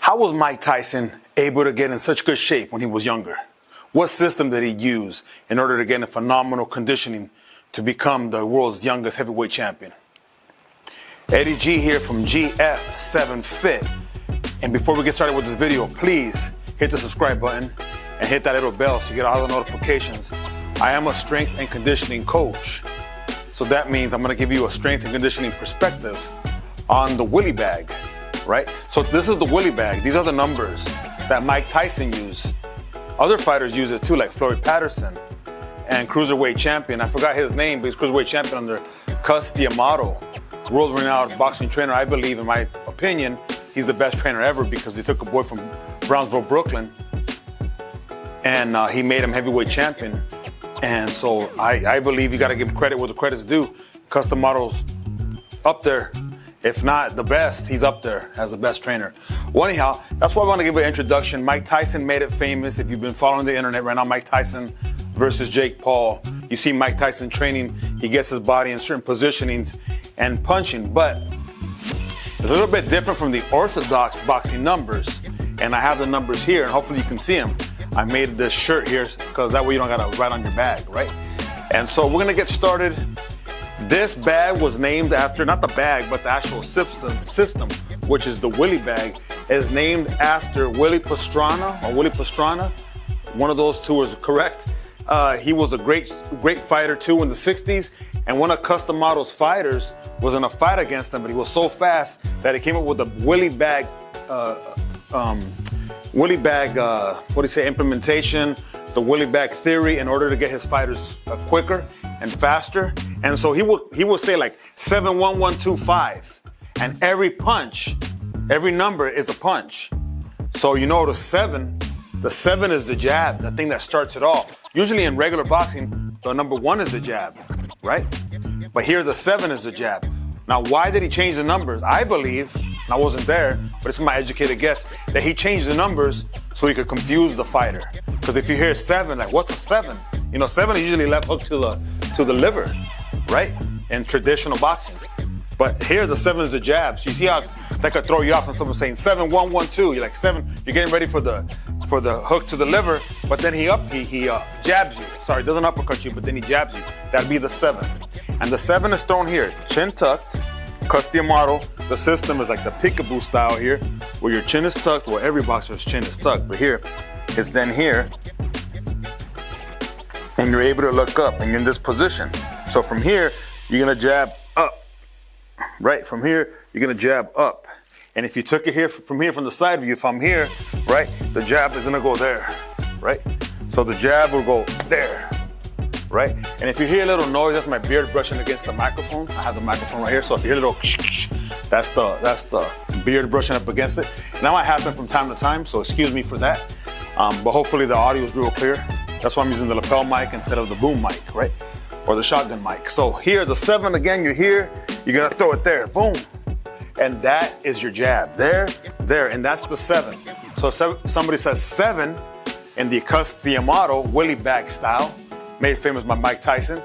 How was Mike Tyson able to get in such good shape when he was younger? What system did he use in order to get in phenomenal conditioning to become the world's youngest heavyweight champion? Eddie G here from GF7 Fit. And before we get started with this video, please hit the subscribe button and hit that little bell so you get all the notifications. I am a strength and conditioning coach. So that means I'm going to give you a strength and conditioning perspective on the Willie Bag, right? So this is the Willie Bag. These are the numbers that Mike Tyson used. Other fighters use it too, like Floyd Patterson and cruiserweight champion. I forgot his name, but he's cruiserweight champion under Cus D'Amato, world-renowned boxing trainer. I believe, in my opinion, he's the best trainer ever because he took a boy from Brownsville, Brooklyn, and he made him heavyweight champion. And so I believe you got to give him credit where the credit's due. Cus D'Amato's up there. If not the best, he's up there as the best trainer. Well, anyhow, that's why I want to give an introduction. Mike Tyson made it famous. If you've been following the internet right now, Mike Tyson versus Jake Paul. You see Mike Tyson training. He gets his body in certain positionings and punching. But it's a little bit different from the orthodox boxing numbers. And I have the numbers here, and hopefully you can see them. I made this shirt here because that way you don't got to write on your bag, right? And so we're going to get started. This bag was named after, not the bag, but the actual system, which is the Willie Bag, is named after Willie Pastrana. One of those two is correct. He was a great fighter too in the 60s. And one of Cus D'Amato's fighters was in a fight against him, but he was so fast that he came up with the Willie Bag, implementation, the Willie Bag theory in order to get his fighters quicker and faster. And so he will say like 7-1-1-2-5, and every punch, every number is a punch. So you know the seven is the jab, the thing that starts it all. Usually in regular boxing, the number 1 is the jab, right? But here the 7 is the jab. Now, why did he change the numbers? I believe, and I wasn't there, but it's my educated guess, that he changed the numbers so he could confuse the fighter. Because if you hear 7, like what's a 7? You know, 7 is usually left hook to the liver, right? In traditional boxing. But here the 7 is the jab. So you see how that could throw you off when someone's saying 7-1-1-2. You're like 7. You're getting ready for the hook to the liver, but then he jabs you. Sorry, doesn't uppercut you, but then he jabs you. That'd be the 7. And the 7 is thrown here, chin tucked. Cus D'Amato, the system is like the peekaboo style here, where your chin is tucked. Well, every boxer's chin is tucked, but here, it's then here, and you're able to look up, and you're in this position. So from here, you're gonna jab up, right? From here, you're gonna jab up. And if you took it here from the side view, if I'm here, right, the jab is gonna go there, right? So the jab will go there, right? And if you hear a little noise, that's my beard brushing against the microphone. I have the microphone right here, so if you hear a little that's the beard brushing up against it. Now might happen from time to time, so excuse me for that. But hopefully the audio is real clear. That's why I'm using the lapel mic instead of the boom mic, right? Or the shotgun mic. So here, the 7, again, you're here, you're gonna throw it there, boom. And that is your jab, there, and that's the 7. So somebody says 7 in the Cus D'Amato Willie Bag style, made famous by Mike Tyson.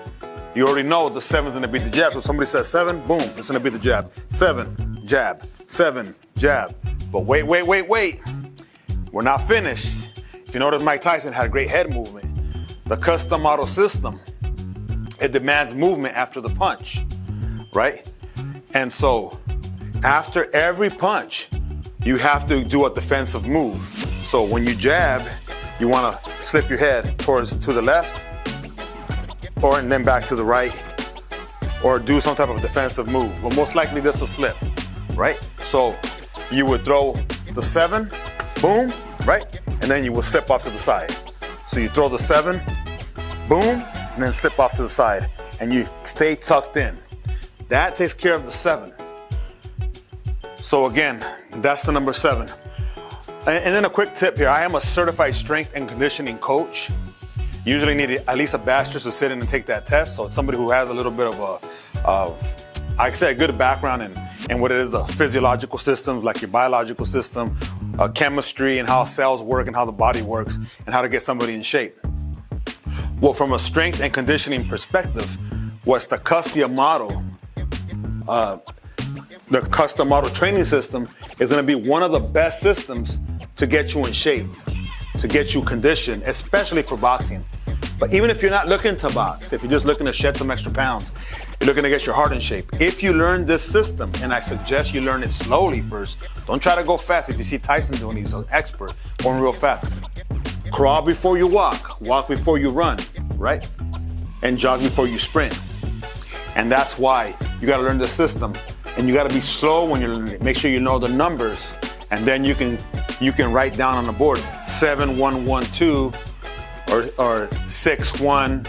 You already know the 7's gonna beat the jab. So somebody says 7, boom, it's gonna beat the jab. 7, jab, 7, jab. But wait. We're not finished. If you notice, Mike Tyson had a great head movement. The Cus D'Amato system, it demands movement after the punch, right? And so after every punch, you have to do a defensive move. So when you jab, you wanna slip your head to the left, and then back to the right, or do some type of defensive move. But most likely this will slip, right? So you would throw the 7, boom, right? And then you will slip off to the side. So you throw the 7, boom, and then slip off to the side. And you stay tucked in. That takes care of the 7. So again, that's the number 7. And then a quick tip here. I am a certified strength and conditioning coach. Usually need at least a bachelor's to sit in and take that test. So it's somebody who has a little bit of I say a good background in what it is, the physiological systems, like your biological system, chemistry, and how cells work and how the body works, and how to get somebody in shape. Well, from a strength and conditioning perspective, what's the Cus D'Amato the Cus D'Amato training system is going to be one of the best systems to get you in shape, to get you conditioned, especially for boxing. But even if you're not looking to box, if you're just looking to shed some extra pounds, you're looking to get your heart in shape. If you learn this system, and I suggest you learn it slowly first, don't try to go fast. If you see Tyson doing, he's an expert, going real fast. Crawl before you walk before you run, right? And jog before you sprint. And that's why you gotta learn the system. And you gotta be slow when you're learning it. Make sure you know the numbers, and then you can write down on the board 7 1 1 2 or 6 1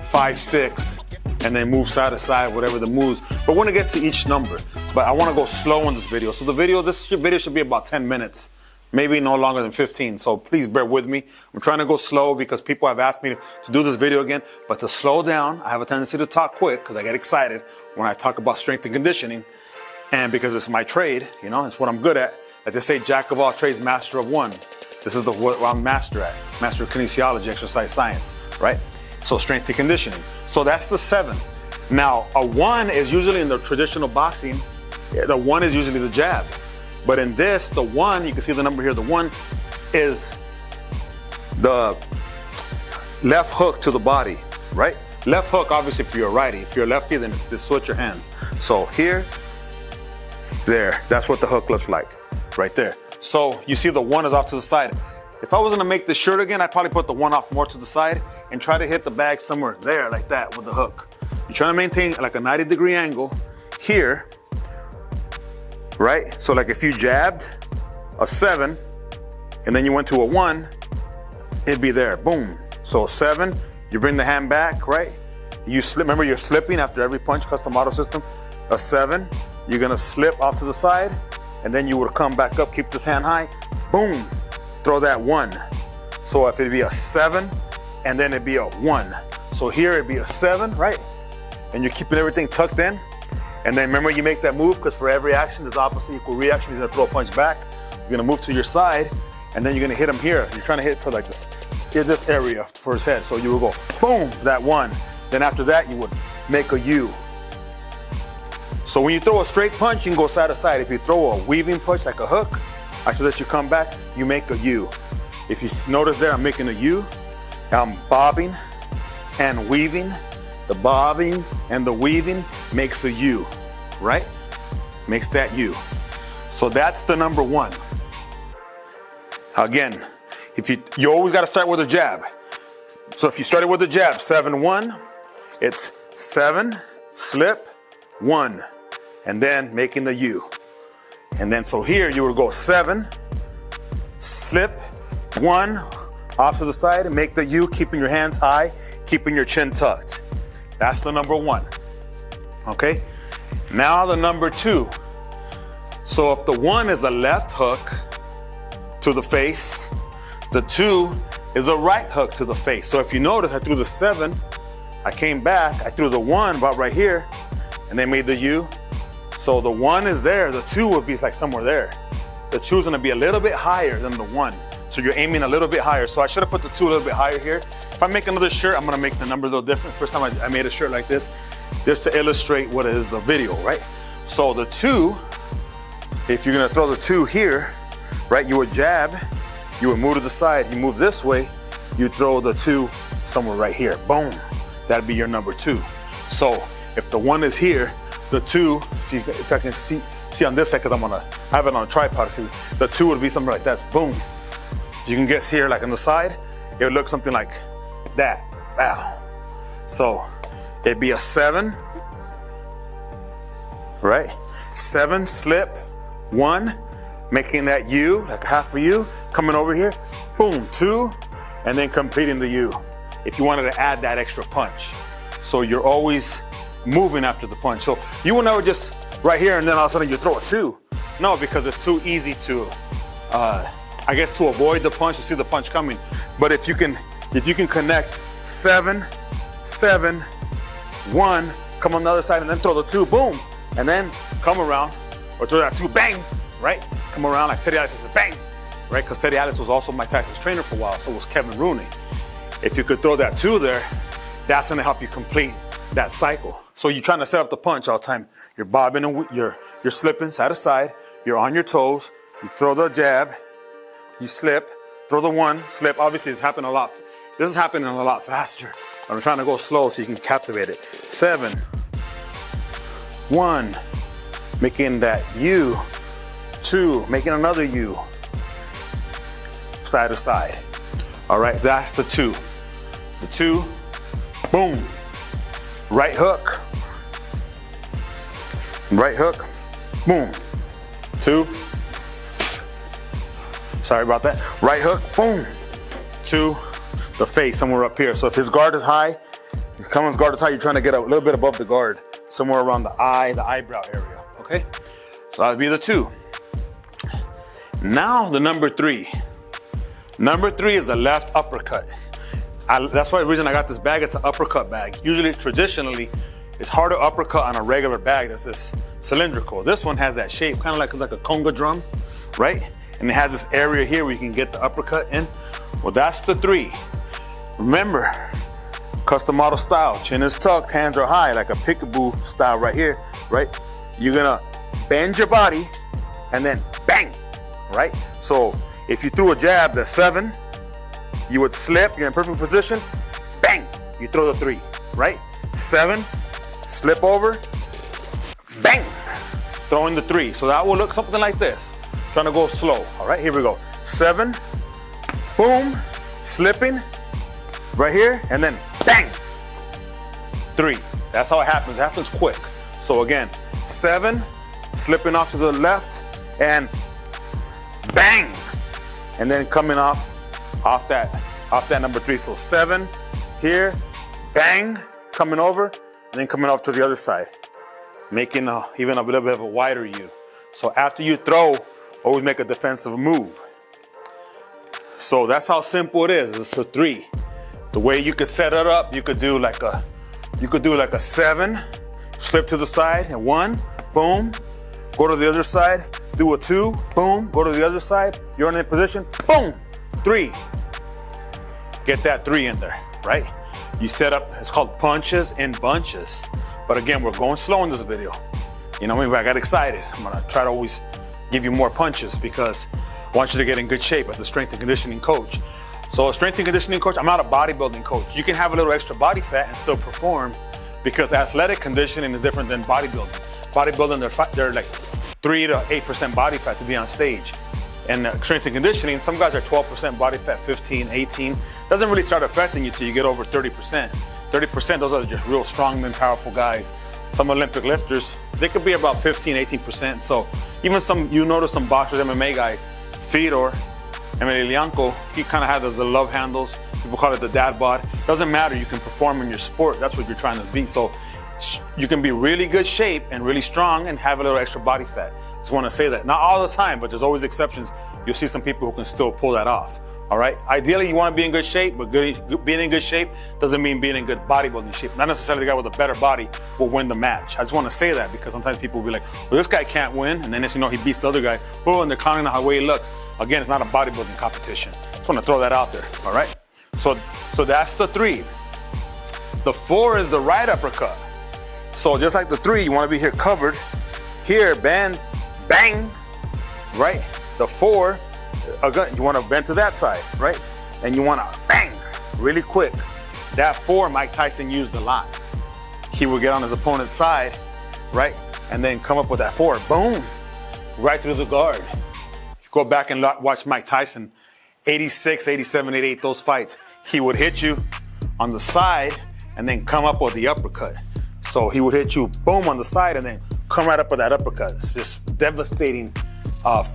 5 6, and then move side to side, whatever the moves. But we're gonna get to each number. But I wanna go slow in this video. So this video should be about 10 minutes, maybe no longer than 15. So please bear with me. I'm trying to go slow because people have asked me to do this video again. But to slow down, I have a tendency to talk quick because I get excited when I talk about strength and conditioning. And because it's my trade, you know, it's what I'm good at. Like they say, jack of all trades, master of one. This is what I'm master at. Master of kinesiology, exercise science, right? So strength and conditioning. So that's the 7. Now, a 1 is usually in the traditional boxing, the 1 is usually the jab. But in this, the 1, you can see the number here, the 1 is the left hook to the body, right? Left hook, obviously, if you're a righty. If you're a lefty, then it's just switch your hands. So here, there, that's what the hook looks like, right there. So you see the 1 is off to the side. If I was gonna make the shirt again, I'd probably put the 1 off more to the side and try to hit the bag somewhere there, like that, with the hook. You're trying to maintain like a 90-degree angle here, right? So like if you jabbed a 7 and then you went to a 1, it'd be there, boom. So 7, you bring the hand back, right? You slip, remember you're slipping after every punch, Cus D'Amato system. A 7, you're gonna slip off to the side, and then you would come back up, keep this hand high, boom, throw that 1. So if it'd be a 7, and then it'd be a 1. So here it'd be a 7, right? And you're keeping everything tucked in. And then remember you make that move, because for every action, there's opposite equal reaction. He's gonna throw a punch back. You're gonna move to your side, and then you're gonna hit him here. You're trying to hit for like this area for his head. So you will go, boom, that 1. Then after that, you would make a U. So when you throw a straight punch, you can go side to side. If you throw a weaving punch like a hook, I suggest you come back, you make a U. If you notice there, I'm making a U. I'm bobbing and weaving. The bobbing and the weaving makes a U, right? Makes that U. So that's the number 1. Again, if you always got to start with a jab. So if you started with a jab, 7 1, it's 7 slip 1, and then making the U. And then so here you would go 7 slip 1 off to the side and make the U, keeping your hands high, keeping your chin tucked. That's the number 1. Okay? Now the number 2. So if the 1 is the left hook to the face, the 2 is a right hook to the face. So if you notice, I threw the 7, I came back, I threw the 1 about right here, and then made the U. So the 1 is there, the 2 would be like somewhere there. The 2 is gonna be a little bit higher than the 1. So you're aiming a little bit higher. So I should have put the 2 a little bit higher here. If I make another shirt, I'm gonna make the numbers a little different. First time I made a shirt like this, just to illustrate what is a video, right? So the 2, if you're gonna throw the 2 here, right, you would jab, you would move to the side, you move this way, you throw the 2 somewhere right here, boom. That'd be your number 2. So if the 1 is here, the 2, if I can see on this side, because I'm gonna have it on a tripod, see, the 2 would be something like that, boom. You can guess here, like on the side, it would look something like that, wow. So it'd be a 7, right? 7 slip 1, making that U, like a half a U, coming over here, boom, 2, and then completing the U. If you wanted to add that extra punch. So you're always moving after the punch. So you will never just right here and then all of a sudden you throw a 2. No, because it's too easy to, I guess, to avoid the punch, to see the punch coming. But if you can connect 7, 7, 1, come on the other side and then throw the 2, boom, and then come around, or throw that 2, bang, right? Come around like Teddy Atlas says, bang, right? Because Teddy Atlas was also Mike Tyson's trainer for a while, so was Kevin Rooney. If you could throw that 2 there, that's gonna help you complete that cycle. So you're trying to set up the punch all the time. You're bobbing and you're slipping side to side. You're on your toes. You throw the jab. You slip. Throw the one, slip. Obviously, it's happening a lot. This is happening a lot faster. I'm trying to go slow so you can captivate it. 7, 1, making that U. 2, making another U. Side to side. All right, that's the 2. The 2, boom. Right hook. Right hook, boom. 2. Sorry about that. Right hook, boom. 2, the face somewhere up here. So if his guard is high, someone's guard is high, you're trying to get a little bit above the guard, somewhere around the eye, the eyebrow area, okay? So that would be the 2. Now the number 3. Number 3 is the left uppercut. That's why the reason I got this bag, it's an uppercut bag. Usually, traditionally, it's hard to uppercut on a regular bag that's this cylindrical. This one has that shape, kind of like a conga drum, right? And it has this area here where you can get the uppercut in. Well, that's the 3. Remember, Cus D'Amato style, chin is tucked, hands are high, like a peekaboo style right here, right? You're gonna bend your body and then bang, right? So if you threw a jab that's 7, you would slip, you're in perfect position, bang, you throw the 3, right? 7, slip over, bang, throwing the 3. So that will look something like this. Trying to go slow. All right, here we go. 7, boom, slipping right here, and then bang, 3. That's how it happens. It happens quick. So again, 7, slipping off to the left, and bang, and then coming off that number 3. So 7 here, bang, coming over, and then coming off to the other side, making even a little bit of a wider U. So after you throw, always make a defensive move. So that's how simple it is. It's a 3. The way you could set it up, you could do like a 7, slip to the side, and 1, boom, go to the other side, do a 2, boom, go to the other side, you're in a position, boom, 3. Get that 3 in there, right? You set up, it's called punches in bunches. But again, we're going slow in this video. You know what I mean? I got excited. I'm gonna try to always give you more punches because I want you to get in good shape as a strength and conditioning coach. So a strength and conditioning coach, I'm not a bodybuilding coach. You can have a little extra body fat and still perform because athletic conditioning is different than bodybuilding. Bodybuilding, they're like 3 to 8% body fat to be on stage. And strength and conditioning, some guys are 12% body fat, 15, 18. Doesn't really start affecting you till you get over 30%. 30%, those are just real strongmen, powerful guys. Some Olympic lifters, they could be about 15, 18%. So even you notice some boxers, MMA guys, Fedor, Emelianenko, he kind of has the love handles. People call it the dad bod. Doesn't matter, you can perform in your sport. That's what you're trying to be. So you can be really good shape and really strong and have a little extra body fat. Just want to say that. Not all the time, but there's always exceptions. You'll see some people who can still pull that off. All right. Ideally, you want to be in good shape, but being in good shape doesn't mean being in good bodybuilding shape. Not necessarily the guy with a better body will win the match. I just want to say that because sometimes people will be like, well, this guy can't win. And then next you know, he beats the other guy. Oh, and they're clowning on how way he looks. Again, it's not a bodybuilding competition. Just want to throw that out there. All right. So that's the 3. The 4 is the right uppercut. So just like the 3, you want to be here covered. Here, bend, bang, right? The 4, again, you want to bend to that side, right? And you want to bang, really quick. That 4, Mike Tyson used a lot. He would get on his opponent's side, right? And then come up with that 4, boom, right through the guard. You go back and watch Mike Tyson, 86, 87, 88, those fights. He would hit you on the side and then come up with the uppercut. So he would hit you, boom, on the side and then come right up with that uppercut. It's just devastating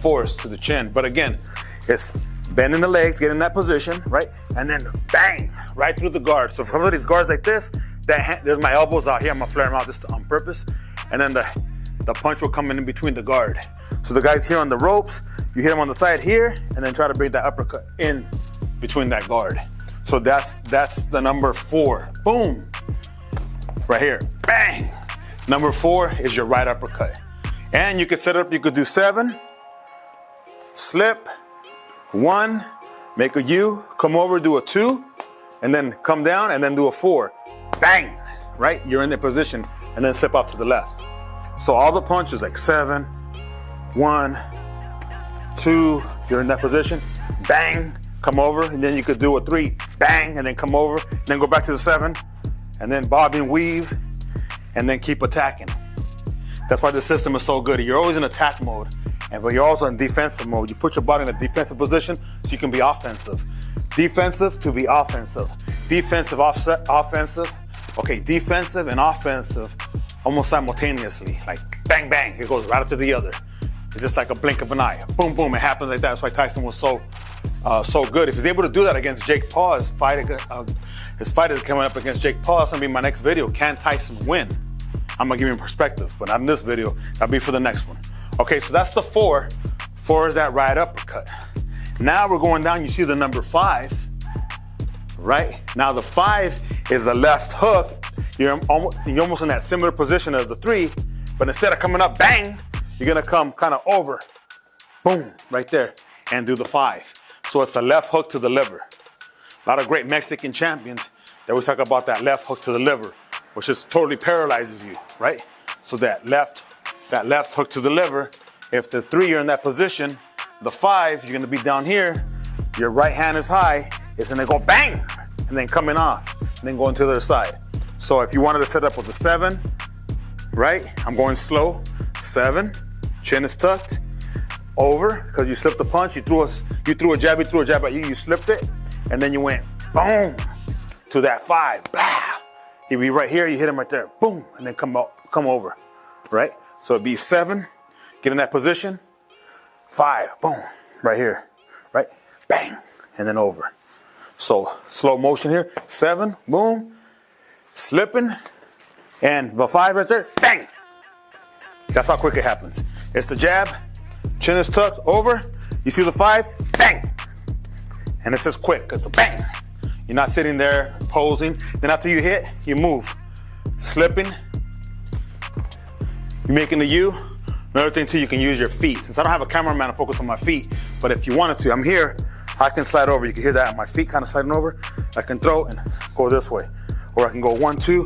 force to the chin. But again, it's bending the legs, get in that position, right? And then bang, right through the guard. So for some of these guards like this, there's my elbows out here. I'm gonna flare them out just on purpose. And then the punch will come in between the guard. So the guys here on the ropes, you hit them on the side here, and then try to bring that uppercut in between that guard. So that's the number 4. Boom, right here, bang. Number 4 is your right uppercut. And you can set up, you could do 7, slip, 1, make a U, come over, do a 2, and then come down and then do a 4. Bang, right? You're in the position. and then slip off to the left. So all the punches like 7, 1, 2, you're in that position, bang, come over, and then you could do a 3, bang, and then come over, and then go back to the 7, and then bob and weave, and then keep attacking. That's why the system is so good. You're always in attack mode, but you're also in defensive mode. You put your body in a defensive position so you can be offensive. Defensive to be offensive. Defensive, offensive. Okay, defensive and offensive almost simultaneously. Like bang, bang, it goes right up to the other. It's just like a blink of an eye. Boom, boom, it happens like that. That's why Tyson was so good. If he's able to do that against Jake Paul, his fight is coming up against Jake Paul. That's gonna be my next video. Can Tyson win? I'm gonna give you a perspective, but not in this video. That'll be for the next one. Okay, so that's the 4. 4 is that right uppercut. Now we're going down, you see the number 5, right? Now the 5 is the left hook. You're almost in that similar position as the 3, but instead of coming up, bang, you're gonna come kind of over, boom, right there, and do the 5. So it's the left hook to the liver. A lot of great Mexican champions, they always talk about that left hook to the liver, which just totally paralyzes you, right? So that left hook to the liver, if the 3 you're in that position, the 5 you're gonna be down here, your right hand is high, it's gonna go bang, and then coming off, and then going to the other side. So if you wanted to set up with the 7, right? I'm going slow, 7, chin is tucked, over, because you slipped the punch, you threw a jab at you, you slipped it, and then you went boom to that 5, blah. He'd be right here, you hit him right there, boom, and then come over, right? So it'd be 7, get in that position, 5, boom, right here, right? Bang, and then over. So slow motion here, 7, boom, slipping, and the 5 right there, bang. That's how quick it happens. It's the jab, chin is tucked, over, you see the 5, bang. And it's just quick, it's a bang. You're not sitting there posing. Then after you hit, you move. Slipping. You're making the U. Another thing too, you can use your feet. Since I don't have a cameraman to focus on my feet, but if you wanted to, I'm here, I can slide over. You can hear that, my feet kind of sliding over. I can throw and go this way. Or I can go 1, 2,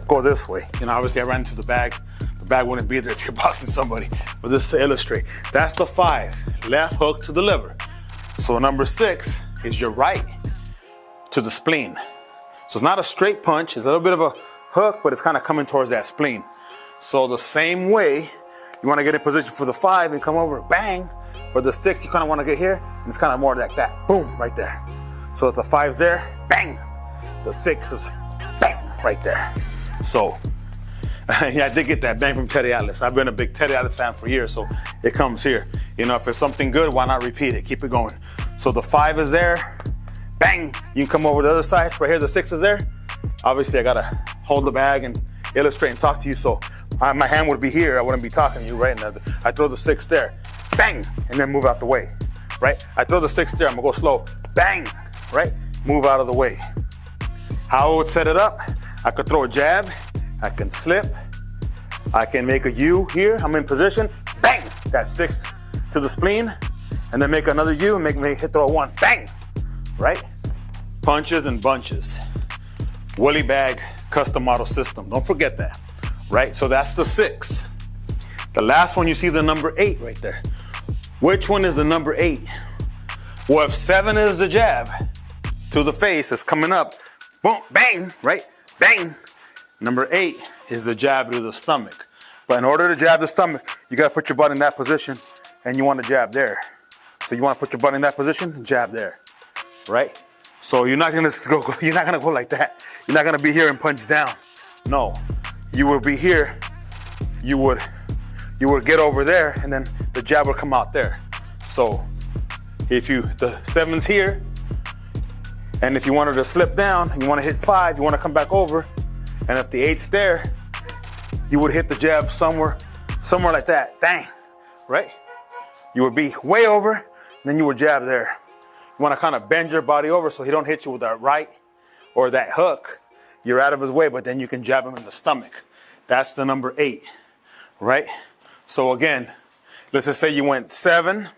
go this way. You know, obviously I ran into the bag. The bag wouldn't be there if you're boxing somebody. But this is to illustrate. That's the 5, left hook to the liver. So number 6 is your right to the spleen. So it's not a straight punch, it's a little bit of a hook, but it's kind of coming towards that spleen. So the same way, you want to get in position for the 5 and come over, bang. For the 6, you kind of want to get here, and it's kind of more like that, boom, right there. So if the 5's there, bang. The 6 is bang, right there. So, yeah, I did get that bang from Teddy Atlas. I've been a big Teddy Atlas fan for years, so it comes here. You know, if it's something good, why not repeat it? Keep it going. So the 5 is there, bang, you can come over the other side. Right here, the 6 is there. Obviously, I gotta hold the bag and illustrate and talk to you. So my hand would be here. I wouldn't be talking to you, right? And I throw the 6 there, bang, and then move out the way, right? I throw the 6 there, I'm gonna go slow, bang, right? Move out of the way. How I would set it up, I could throw a jab, I can slip, I can make a U here, I'm in position, bang, that 6 to the spleen, and then make another U and make me hit throw 1, bang, right? Punches and bunches. Willie Bag, Cus D'Amato system. Don't forget that, right? So that's the 6. The last one, you see the number 8 right there. Which one is the number 8? Well, if 7 is the jab to the face, it's coming up, boom, bang, right? Bang. Number 8 is the jab to the stomach. But in order to jab the stomach, you gotta put your butt in that position, and you want to jab there. So you want to put your butt in that position and jab there, right? So you're not gonna go like that. You're not gonna be here and punch down. No, you will be here. You would get over there, and then the jab will come out there. So if the 7's here, and if you wanted to slip down, and you want to hit 5, you want to come back over, and if the 8's there, you would hit the jab somewhere like that, dang, right? You would be way over, and then you would jab there. You want to kind of bend your body over so he don't hit you with that right or that hook. You're out of his way, but then you can jab him in the stomach. That's the number 8, right? So again, let's just say you went 7,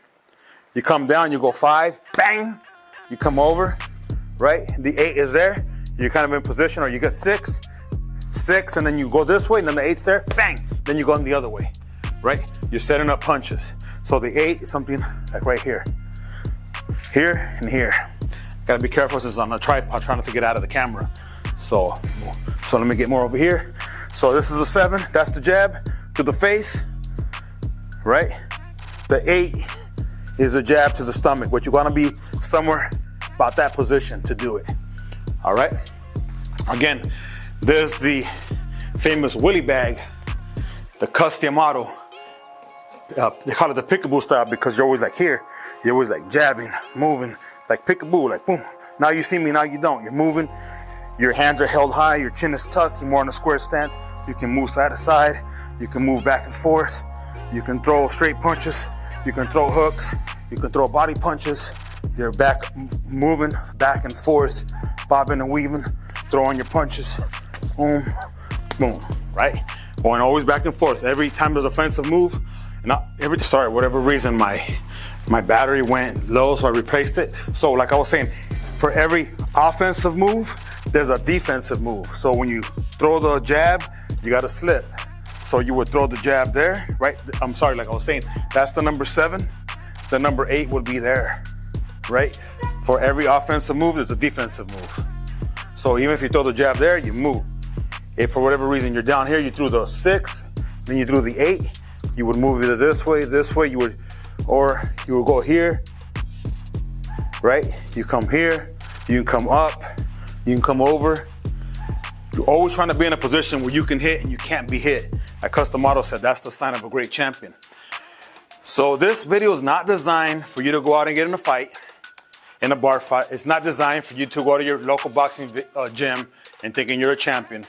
you come down, you go 5, bang, you come over, right? The 8 is there, you're kind of in position, or you get 6, 6, and then you go this way, and then the 8's there, bang, then you go in the other way, right? You're setting up punches. So the 8 is something like right here. Here and here. Gotta be careful since I'm on a tripod trying not to get out of the camera. So let me get more over here. So this is a 7, that's the jab to the face, right? The 8 is a jab to the stomach, but you wanna be somewhere about that position to do it, all right? Again, there's the famous Willie Bag, the Cus D'Amato. They call it the peekaboo style because you're always like here, you're always like jabbing, moving, like peekaboo, like boom. Now you see me, now you don't. You're moving, your hands are held high, your chin is tucked, you're more in a square stance. You can move side to side, you can move back and forth, you can throw straight punches, you can throw hooks, you can throw body punches. You're back, moving back and forth, bobbing and weaving, throwing your punches, boom, boom, right? Going always back and forth. Every time there's an offensive move, and whatever reason my battery went low, so I replaced it. So like I was saying, for every offensive move, there's a defensive move. So when you throw the jab, you gotta slip. So you would throw the jab there, right? I'm sorry, like I was saying, that's the number 7. The number 8 would be there, right? For every offensive move, there's a defensive move. So even if you throw the jab there, you move. If for whatever reason you're down here, you threw the 6, then you threw the 8, you would move either this way, or you would go here, right? You come here, you can come up, you can come over. You're always trying to be in a position where you can hit and you can't be hit. Like Cus D'Amato said, that's the sign of a great champion. So this video is not designed for you to go out and get in a fight, in a bar fight. It's not designed for you to go to your local boxing gym and thinking you're a champion.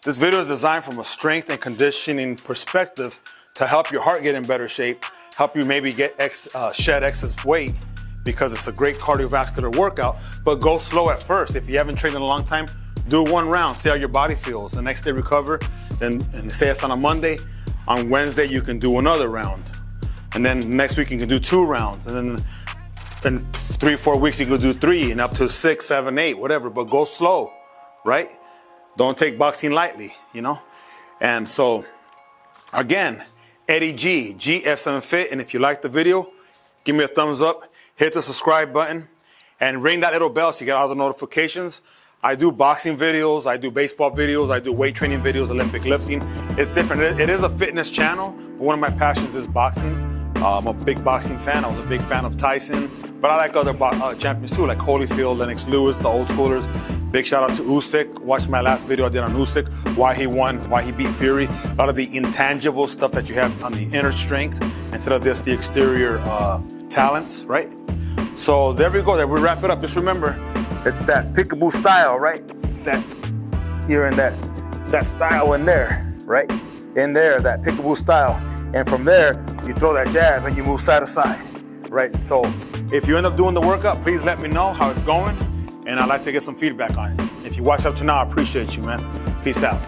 This video is designed from a strength and conditioning perspective to help your heart get in better shape, help you maybe get shed excess weight, because it's a great cardiovascular workout, but go slow at first. If you haven't trained in a long time, do 1 round, see how your body feels. The next day recover, and say it's on a Monday, on Wednesday you can do another round. And then next week you can do 2 rounds. And then in 3-4 weeks you can do 3 and up to 6, 7, 8, whatever, but go slow, right? Don't take boxing lightly, you know? And so, again, Eddie G, GSM Fit, and if you like the video, give me a thumbs up, hit the subscribe button, and ring that little bell so you get all the notifications. I do boxing videos, I do baseball videos, I do weight training videos, Olympic lifting. It's different. It is a fitness channel, but one of my passions is boxing. I'm a big boxing fan. I was a big fan of Tyson, but I like other champions too, like Holyfield, Lennox Lewis, the old schoolers. Big shout out to Usyk. Watch my last video I did on Usyk, why he won, why he beat Fury. A lot of the intangible stuff that you have on the inner strength instead of just the exterior talents, right? So there we go. There we wrap it up. Just remember, it's that peekaboo style, right? It's that you're in that style in there, right? In there, that peekaboo style. And from there, you throw that jab and you move side to side, right? So if you end up doing the workout, please let me know how it's going. And I'd like to get some feedback on it. If you watch up to now, I appreciate you, man. Peace out.